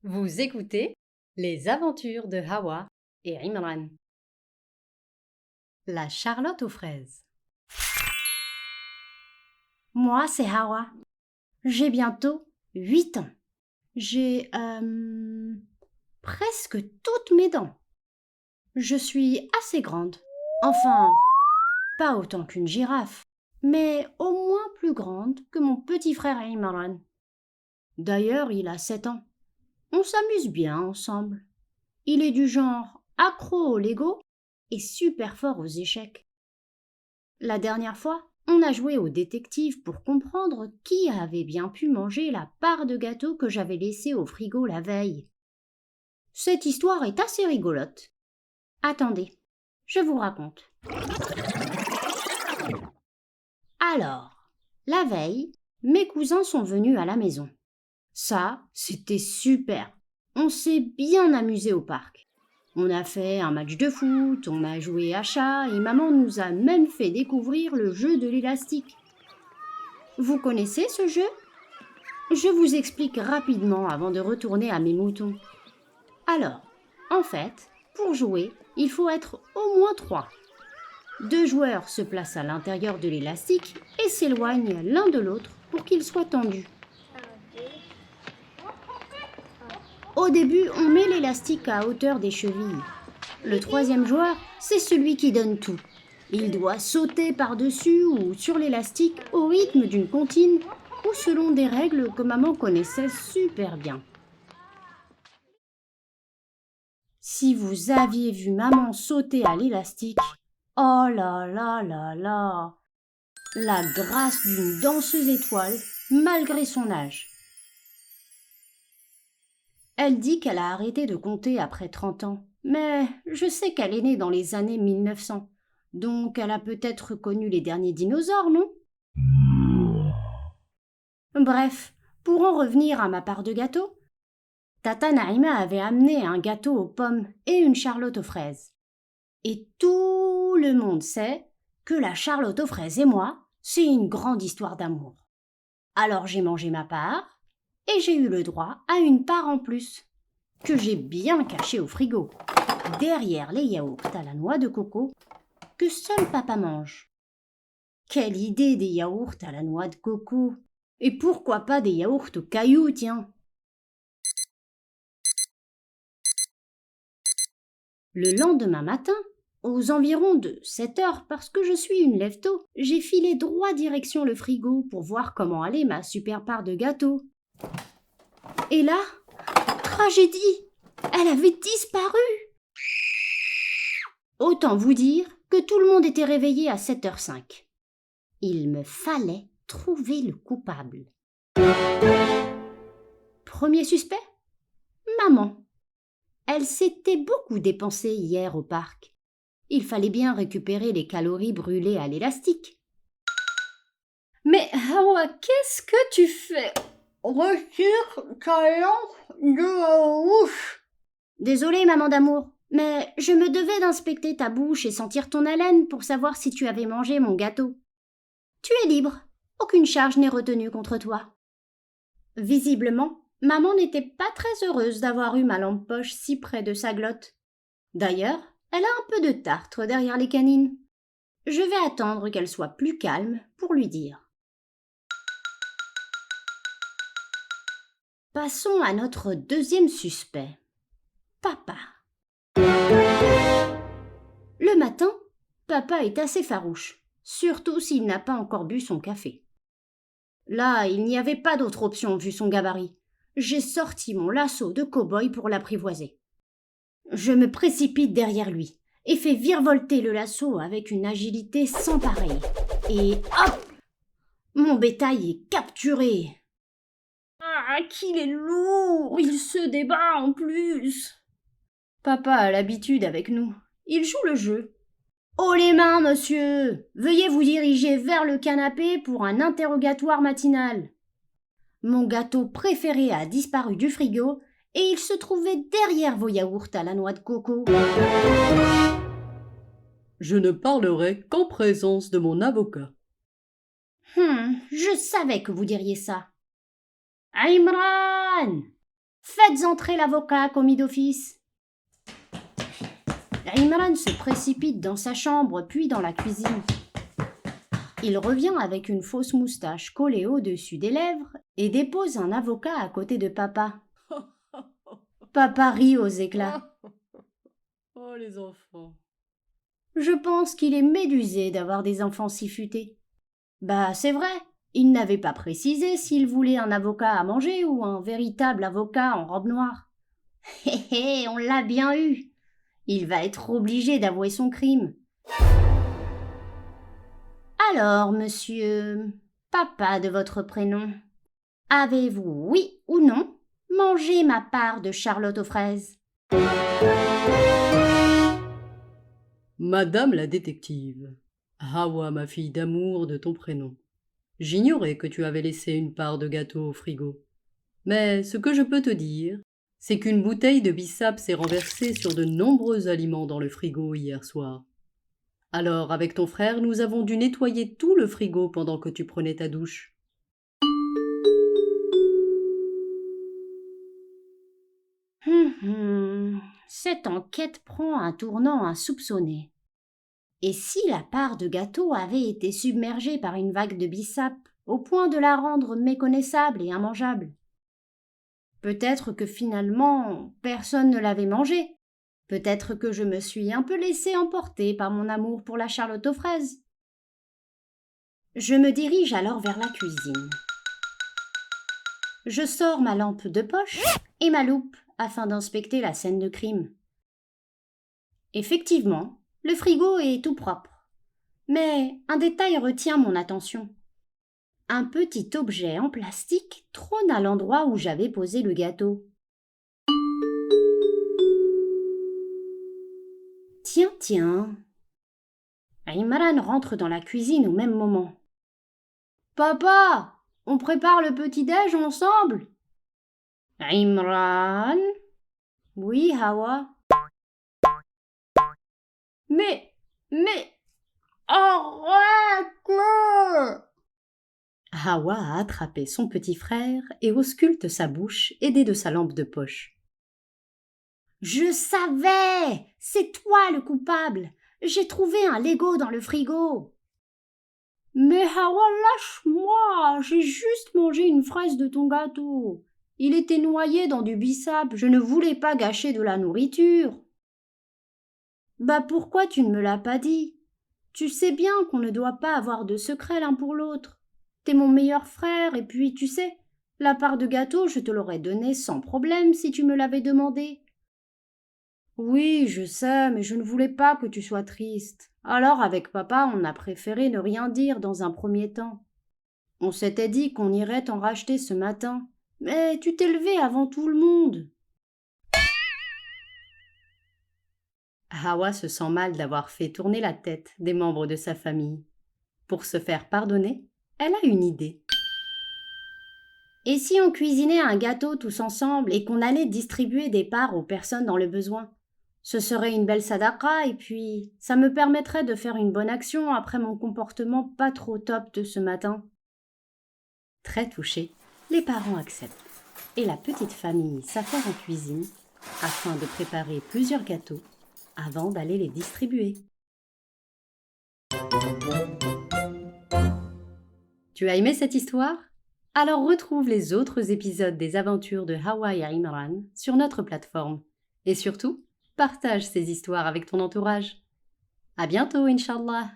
Vous écoutez Les aventures de Hawa et Imran. La Charlotte aux fraises. Moi, c'est Hawa. J'ai bientôt 8 ans. J'ai presque toutes mes dents. Je suis assez grande. Enfin, pas autant qu'une girafe, mais au moins plus grande que mon petit frère Imran. D'ailleurs, il a 7 ans. On s'amuse bien ensemble. Il est du genre accro au Lego et super fort aux échecs. La dernière fois, on a joué au détective pour comprendre qui avait bien pu manger la part de gâteau que j'avais laissée au frigo la veille. Cette histoire est assez rigolote. Attendez, je vous raconte. Alors, la veille, mes cousins sont venus à la maison. Ça, c'était super. On s'est bien amusé au parc. On a fait un match de foot, on a joué à chat et maman nous a même fait découvrir le jeu de l'élastique. Vous connaissez ce jeu ? Je vous explique rapidement avant de retourner à mes moutons. Alors, en fait, pour jouer, il faut être au moins 3. 2 joueurs se placent à l'intérieur de l'élastique et s'éloignent l'un de l'autre pour qu'il soit tendu. Au début, on met l'élastique à hauteur des chevilles. Le 3e joueur, c'est celui qui donne tout. Il doit sauter par-dessus ou sur l'élastique au rythme d'une comptine ou selon des règles que maman connaissait super bien. Si vous aviez vu maman sauter à l'élastique, oh là là là là, la grâce d'une danseuse étoile malgré son âge. Elle dit qu'elle a arrêté de compter après 30 ans, mais je sais qu'elle est née dans les années 1900, donc elle a peut-être connu les derniers dinosaures, non ? Bref, pour en revenir à ma part de gâteau, Tata Naïma avait amené un gâteau aux pommes et une charlotte aux fraises. Et tout le monde sait que la charlotte aux fraises et moi, c'est une grande histoire d'amour. Alors j'ai mangé ma part et j'ai eu le droit à une part en plus, que j'ai bien cachée au frigo, derrière les yaourts à la noix de coco que seul papa mange. Quelle idée des yaourts à la noix de coco! Et pourquoi pas des yaourts aux cailloux, tiens! Le lendemain matin, aux environs de 7 heures, parce que je suis une lève-tôt, j'ai filé droit direction le frigo pour voir comment allait ma super part de gâteau. Et là, tragédie! Elle avait disparu! Autant vous dire que tout le monde était réveillé à 7h05. Il me fallait trouver le coupable. Premier suspect ? Maman. Elle s'était beaucoup dépensée hier au parc. Il fallait bien récupérer les calories brûlées à l'élastique. Mais Hawa, qu'est-ce que tu fais ? Retire ta langue de la bouche. Désolée, maman d'amour, mais je me devais d'inspecter ta bouche et sentir ton haleine pour savoir si tu avais mangé mon gâteau. Tu es libre. Aucune charge n'est retenue contre toi. Visiblement, maman n'était pas très heureuse d'avoir eu ma lampe poche si près de sa glotte. D'ailleurs, elle a un peu de tartre derrière les canines. Je vais attendre qu'elle soit plus calme pour lui dire. Passons à notre deuxième suspect. Papa. Le matin, papa est assez farouche, surtout s'il n'a pas encore bu son café. Là, il n'y avait pas d'autre option vu son gabarit. J'ai sorti mon lasso de cow-boy pour l'apprivoiser. Je me précipite derrière lui et fais virevolter le lasso avec une agilité sans pareille. Et hop ! Mon bétail est capturé. Ah, qu'il est lourd. Il se débat en plus. Papa a l'habitude avec nous. Il joue le jeu. Haut les mains, monsieur! Veuillez vous diriger vers le canapé pour un interrogatoire matinal. Mon gâteau préféré a disparu du frigo et il se trouvait derrière vos yaourts à la noix de coco. Je ne parlerai qu'en présence de mon avocat. Je savais que vous diriez ça. Imran! Faites entrer l'avocat, commis d'office. Imran se précipite dans sa chambre, puis dans la cuisine. Il revient avec une fausse moustache collée au-dessus des lèvres et dépose un avocat à côté de papa. Papa rit aux éclats. Oh, les enfants. Je pense qu'il est médusé d'avoir des enfants si futés. Bah, c'est vrai, il n'avait pas précisé s'il voulait un avocat à manger ou un véritable avocat en robe noire. Hé hé, on l'a bien eu. Il va être obligé d'avouer son crime. Alors, monsieur, papa de votre prénom, avez-vous, oui ou non, mangé ma part de Charlotte aux fraises? Madame la détective, Hawa, ma fille d'amour de ton prénom, j'ignorais que tu avais laissé une part de gâteau au frigo. Mais ce que je peux te dire, c'est qu'une bouteille de bissap s'est renversée sur de nombreux aliments dans le frigo hier soir. Alors, avec ton frère, nous avons dû nettoyer tout le frigo pendant que tu prenais ta douche. Cette enquête prend un tournant insoupçonné. Et si la part de gâteau avait été submergée par une vague de bissap, au point de la rendre méconnaissable et immangeable? Peut-être que finalement, personne ne l'avait mangée. Peut-être que je me suis un peu laissée emporter par mon amour pour la Charlotte aux fraises. Je me dirige alors vers la cuisine. Je sors ma lampe de poche et ma loupe afin d'inspecter la scène de crime. Effectivement, le frigo est tout propre. Mais un détail retient mon attention. Un petit objet en plastique trône à l'endroit où j'avais posé le gâteau. Tiens. Imran rentre dans la cuisine au même moment. Papa, on prépare le petit-déj ensemble? Imran? Oui, Hawa. Mais, arrête! Hawa a attrapé son petit frère et ausculte sa bouche, aidé de sa lampe de poche. Je savais! C'est toi le coupable! J'ai trouvé un Lego dans le frigo! Mais Hawa, lâche-moi! J'ai juste mangé une fraise de ton gâteau. Il était noyé dans du bissap, je ne voulais pas gâcher de la nourriture. Bah pourquoi tu ne me l'as pas dit? Tu sais bien qu'on ne doit pas avoir de secret l'un pour l'autre. T'es mon meilleur frère, et puis tu sais, la part de gâteau je te l'aurais donnée sans problème si tu me l'avais demandé. Oui, je sais, mais je ne voulais pas que tu sois triste. Alors avec papa, on a préféré ne rien dire dans un premier temps. On s'était dit qu'on irait t'en racheter ce matin, mais tu t'es levé avant tout le monde. Hawa se sent mal d'avoir fait tourner la tête des membres de sa famille. Pour se faire pardonner, elle a une idée. Et si on cuisinait un gâteau tous ensemble et qu'on allait distribuer des parts aux personnes dans le besoin? Ce serait une belle sadaqa et puis ça me permettrait de faire une bonne action après mon comportement pas trop top de ce matin. Très touchés, les parents acceptent et la petite famille s'affaire en cuisine afin de préparer plusieurs gâteaux avant d'aller les distribuer. Tu as aimé cette histoire? Alors retrouve les autres épisodes des aventures de Hawa et Imran sur notre plateforme. Et surtout, partage ces histoires avec ton entourage. À bientôt, Inch'Allah!